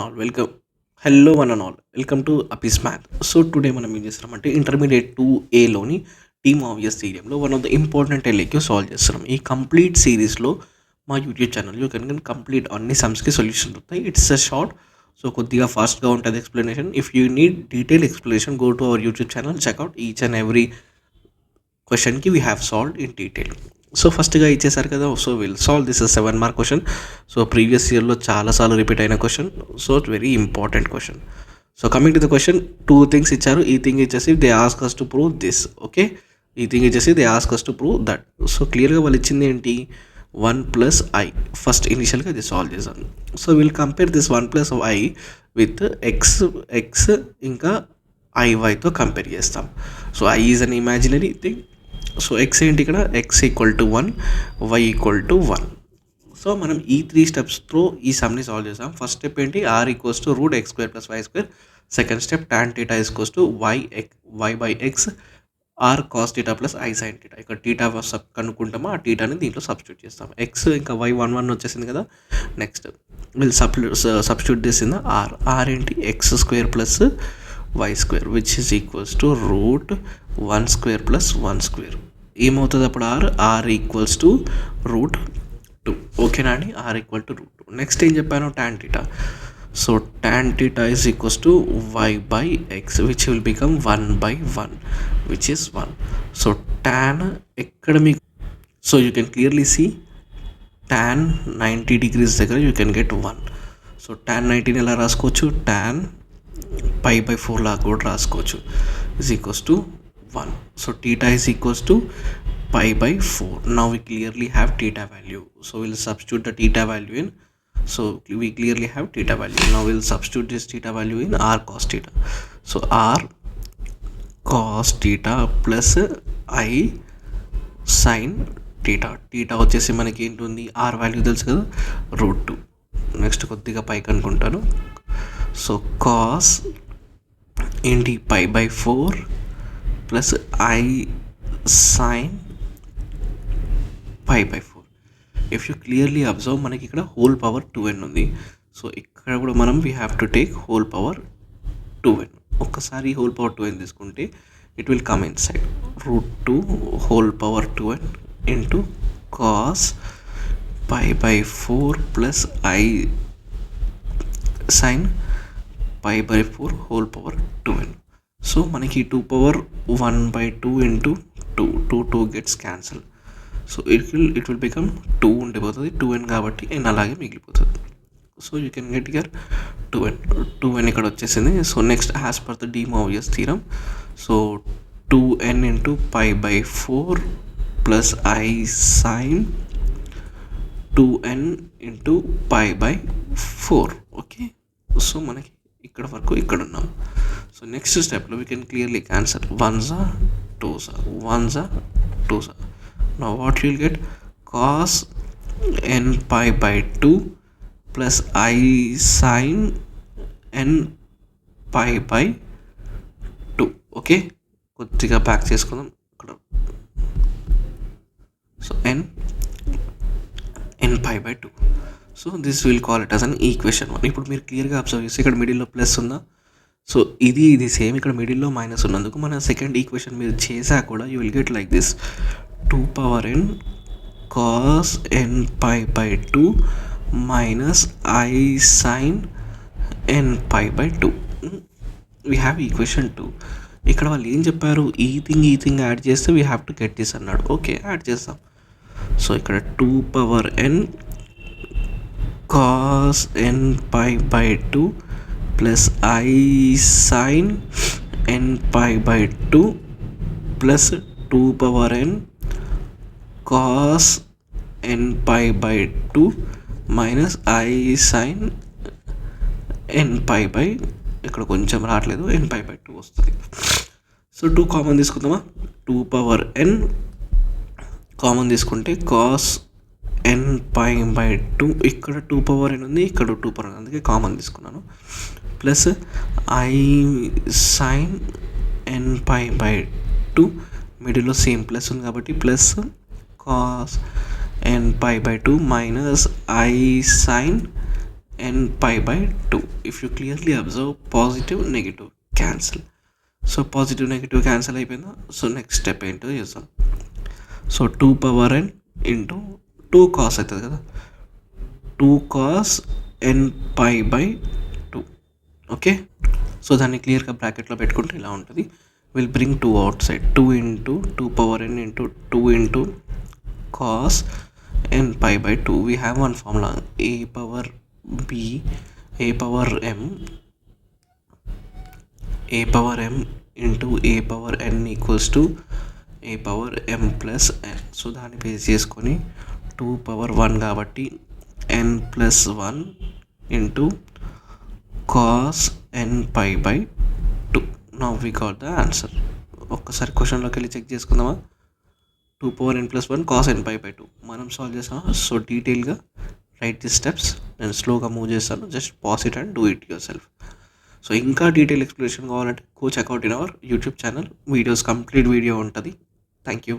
All welcome. Hello one and all, welcome to AP's math. So today మనం ఏం చేస్తున్నామంటే intermediate 2Aలోని De ఆబ్వియస్ థియరంలో one of the important LAQ solve చేస్తున్నాం. ఈ కంప్లీట్ సిరీస్లో మా YouTube channel you can complete అన్ని సమ్స్కి సొల్యూషన్ దొరుకుతాయి. ఇట్స్ అ షార్ట్, సో కొద్దిగా ఫాస్ట్గా ఉంటుంది explanation. If you need detail explanation go to our YouTube channel, check out each and every క్వశ్చన్కి we have solved in detail. So ఫస్ట్గా ఇచ్చేసారు కదా, so will solve this 7 mark question. So previous ఇయర్లో చాలాసార్లు repeat అయిన question, so very important question. So coming to the question, 2 things ఇచ్చారు. ఈ thing ఇచ్చేసి they ask us to prove this, okay. ఈ థింగ్ ఇచ్చేసి they ask us to prove that. So క్లియర్గా వాళ్ళు ఇచ్చింది ఏంటి, 1 + i. ఫస్ట్ ఇనిషియల్గా ఇది సాల్వ్ చేశాను. So will compare this 1 + i with x ఇంకా ఐవైతో కంపేర్ చేస్తాం. So i is an imaginary thing. So x ఏంటి ఇక్కడ, x equal to 1, y equal to 1. So మనం ఈ 3 స్టెప్స్తో ఈ సమ్ని సాల్వ్ చేసాం. ఫస్ట్ స్టెప్ ఏంటి, r equals to √x² + y². Second step tan θ equals to y/x r cos θ + i sin θ. ఇక్కడ టీటా కనుక్కుంటామో ఆ టీటాని దీంట్లో సబ్స్టిట్యూట్ చేస్తాం. ఎక్స్ ఇంకా y 1 వచ్చేసింది కదా. Next will substitute this in the r ఏంటి, x² + y² which is equals to √1² + 1². ఏమవుతుంది అప్పుడు, ఆర్ ఈక్వల్స్ టు √2. ఓకేనా అండి, ఆర్ ఈక్వల్ టు √2. నెక్స్ట్ ఏం చెప్పాను, tan θ. So tan θ is equals to y/x which will become 1/1 which is 1. So tan ఎక్కడ మీకు, so you can clearly see tan 90 degrees దగ్గర you can get 1. So tan 90 ఎలా రాసుకోవచ్చు, tan π/4 లాగా కూడా రాసుకోవచ్చు, is equals to 1. So θ is equals to π/4. Now we clearly have theta value. So we'll substitute the theta value in. So we clearly have theta value. Now we'll substitute this theta value in r cos theta. So r cos theta plus I sin theta. theta వచ్చేసి మనకి ఏంటుంది, r value తెలుసు కదా, √2. Next కొద్దిగా పైకి అనుకుంటాను. So cos ఏంటి, π/4 plus I sin π/4. If you clearly observe మనకి ఇక్కడ హోల్ పవర్ 2n ఉంది. సో ఇక్కడ కూడా మనం we have to take whole power 2n. ఒక్కసారి హోల్ పవర్ 2n తీసుకుంటే it will come inside √2 whole power 2n into cos π/4 plus I sin π/4 whole power 2n. So మనకి 2 power 1/2 into 2 gets cancel. So it will become 2 ఉండిపోతుంది, 2n కాబట్టి n అలాగే మిగిలిపోతుంది. So you can get here 2n ఇక్కడ వచ్చేసింది. So next as per the De మోరియస్ theorem, so 2n into π/4 plus I sin 2n into π/4. Okay, so మనకి ఇక్కడ వరకు ఇక్కడ ఉన్నాం. సో నెక్స్ట్ స్టెప్లో we can clearly cancel 1s 2s 1s 2s. Now what you will get, cos n π/2 plus I sin n π/2. Okay, కొద్దిగా back చేసుకుందాం ఇక్కడ. So n π/2. So this will call it as an equation 1. ఇప్పుడు మీరు క్లియర్గా observe చేస్తే ఇక్కడ మిడిల్లో plus ఉందా, సో ఇది సేమ్ ఇక్కడ మిడిల్లో మైనస్ ఉన్నందుకు మన సెకండ్ ఈక్వేషన్ మీరు చేసా కూడా you will get like this 2n cos n π/2 minus I sin n π/2. We have equation 2. ఇక్కడ వాళ్ళు ఏం చెప్పారు, ఈ థింగ్ యాడ్ చేస్తే we have to get this అన్నాడు. ఓకే, యాడ్ చేస్తాం. సో ఇక్కడ 2n cos n π/2 plus I sin n π/2 plus 2n cos n π/2 minus I sin n ఇక్కడ కొంచెం రావట్లేదు, n π/2 వస్తుంది. సో 2 కామన్ తీసుకుందామా, 2n కామన్ తీసుకుంటే cos n π/2, ఇక్కడ 2n ఉంది, ఇక్కడ 2n అందుకే కామన్ తీసుకున్నాను, ప్లస్ I sin n π/2 మిడిల్లో సేమ్ ప్లస్ ఉంది కాబట్టి plus cos n π/2 minus I sin n pi by 2. If you clearly observe, positive negative cancel. So positive negative cancel అయిపోయిందా. So next step ఏంటో చేద్దాం. So 2 power n into 2 cos అవుతుంది కదా, 2 cos n pi by 2. Okay, so దాన్ని క్లియర్గా బ్రాకెట్లో పెట్టుకుంటే ఇలా ఉంటుంది. Will bring 2 outside. 2 into 2 power n into 2 into cos n pi by 2. We have one formula, a power b, a power m into a power n equals to a power m plus n. So దాన్ని base చేసుకొని 2 power 1 కాబట్టి n plus 1 into cos n pi by 2. Now we got the answer. ఒక్కసారి క్వశ్చన్లోకి వెళ్ళి check చేసుకుందామా. 2 power n plus 1 cos n pi by 2 మనం solve చేసామా. So డీటెయిల్గా రైట్ ది స్టెప్స్. నేను స్లోగా మూవ్ చేస్తాను, just pass it and do it yourself. So ఇంకా డీటెయిల్ ఎక్స్ప్లెనేషన్ కావాలంటే go check out in our YouTube channel. Videos complete video ఉంటుంది. Thank you.